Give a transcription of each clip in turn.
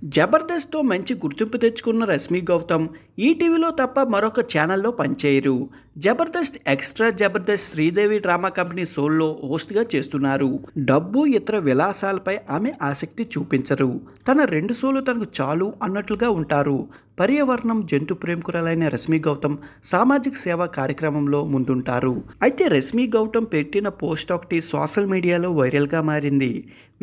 జబర్దస్త్తో మంచి గుర్తింపు తెచ్చుకున్న రష్మి గౌతమ్ ఈటీవీలో తప్ప మరొక ఛానల్లో పనిచేయరు. Jabardasth extra Jabardasth Sridevi drama company షోల్లో హోస్ట్గా చేస్తున్నారు. డబ్బు ఇతర విలాసాలపై ఆమె ఆసక్తి చూపించరు. తన 2 షోలు తనకు చాలు అన్నట్లుగా ఉంటారు. పర్యావరణం జంతు ప్రేమికురాలైన రష్మి గౌతమ్ సామాజిక సేవా కార్యక్రమంలో ముందుంటారు. అయితే రష్మి గౌతమ్ పెట్టిన పోస్ట్ ఒకటి సోషల్ మీడియాలో వైరల్గా మారింది.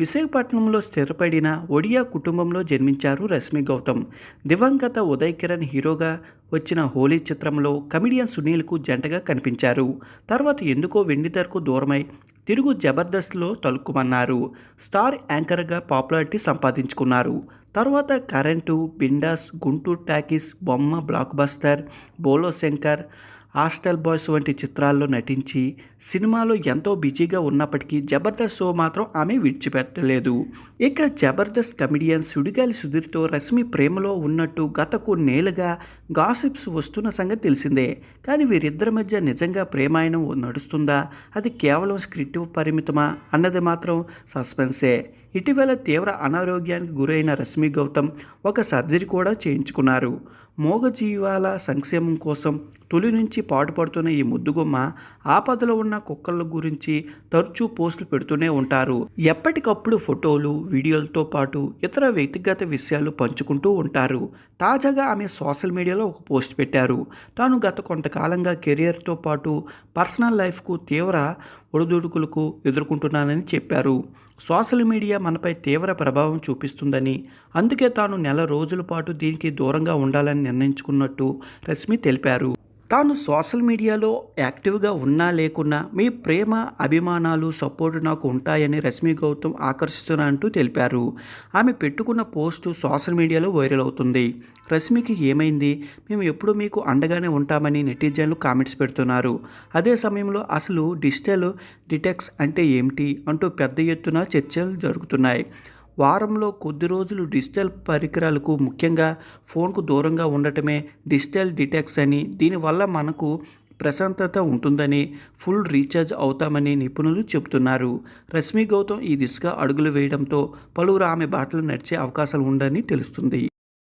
విశాఖపట్నంలో స్థిరపడిన ఒడియా కుటుంబంలో జన్మించారు రష్మి గౌతమ్. దివంగత ఉదయ్ కిరణ్ హీరోగా వచ్చిన హోలీ చిత్రంలో కమిడియన్ సునీల్కు జంటగా కనిపించారు. తర్వాత ఎందుకో వెండితెరకు దూరమై తిరుగు జబర్దస్త్లో తలుక్కుమన్నారు. స్టార్ యాంకర్గా పాపులారిటీ సంపాదించుకున్నారు. తర్వాత కరెంటు, బిండాస్, గుంటూరు టాకీస్, బొమ్మ, బ్లాక్ బస్టర్, బోలో శంకర్, హాస్టల్ బాయ్స్ వంటి చిత్రాల్లో నటించి సినిమాలో ఎంతో బిజీగా ఉన్నప్పటికీ జబర్దస్త్ షో మాత్రం ఆమె విడిచిపెట్టలేదు. ఇక జబర్దస్త్ కమిడియన్ సుడిగాలి సుధీర్తో రష్మి ప్రేమలో ఉన్నట్టు గత కొన్నేళ్లుగా గాసిప్స్ వస్తున్న సంగతి తెలిసిందే. కానీ వీరిద్దరి మధ్య నిజంగా ప్రేమాయణం నడుస్తుందా, అది కేవలం స్క్రిప్ట్ పరిమితమా అన్నది మాత్రం సస్పెన్సే. ఇటీవల తీవ్ర అనారోగ్యానికి గురైన రష్మి గౌతమ్ ఒక సర్జరీ కూడా చేయించుకున్నారు. మూగజీవాల సంక్షేమం కోసం తొలి నుంచి పాటుపడుతున్న ఈ ముద్దుగుమ్మ ఆపదలో ఉన్న కుక్కల గురించి తరచూ పోస్టులు పెడుతూనే ఉంటారు. ఎప్పటికప్పుడు ఫోటోలు, వీడియోలతో పాటు ఇతర వ్యక్తిగత విషయాలు పంచుకుంటూ ఉంటారు. తాజాగా ఆమె సోషల్ మీడియాలో ఒక పోస్ట్ పెట్టారు. తాను గత కొంతకాలంగా కెరియర్తో పాటు పర్సనల్ లైఫ్కు తీవ్ర ఒడిదుడుకులకు ఎదుర్కొంటున్నానని చెప్పారు. సోషల్ మీడియా మనపై తీవ్ర ప్రభావం చూపిస్తుందని, అందుకే తాను నెల రోజుల పాటు దీనికి దూరంగా ఉండాలని నిర్ణయించుకున్నట్టు రష్మి తెలిపారు. తాను సోషల్ మీడియాలో యాక్టివ్గా ఉన్నా లేకున్నా మీ ప్రేమ, అభిమానాలు, సపోర్టు నాకు ఉంటాయని రష్మి గౌతమ్ ఆకర్షిస్తున్నా అంటూ తెలిపారు. ఆమె పెట్టుకున్న పోస్టు సోషల్ మీడియాలో వైరల్ అవుతుంది. రష్మికి ఏమైంది, మేము ఎప్పుడు మీకు అండగానే ఉంటామని నెటిజన్లు కామెంట్స్ పెడుతున్నారు. అదే సమయంలో అసలు డిజిటల్ డిటాక్స్ అంటే ఏమిటి అంటూ పెద్ద ఎత్తున చర్చలు జరుగుతున్నాయి. వారంలో కొద్ది రోజులు డిజిటల్ పరికరాలకు, ముఖ్యంగా ఫోన్కు దూరంగా ఉండటమే డిజిటల్ డిటాక్స్ అని, దీనివల్ల మనకు ప్రశాంతత ఉంటుందని, ఫుల్ రీఛార్జ్ అవుతామని నిపుణులు చెబుతున్నారు. రష్మి గౌతమ్ ఈ దిశగా అడుగులు వేయడంతో పలువురు ఆమె బాటలో నడిచే అవకాశాలు ఉందని తెలుస్తుంది.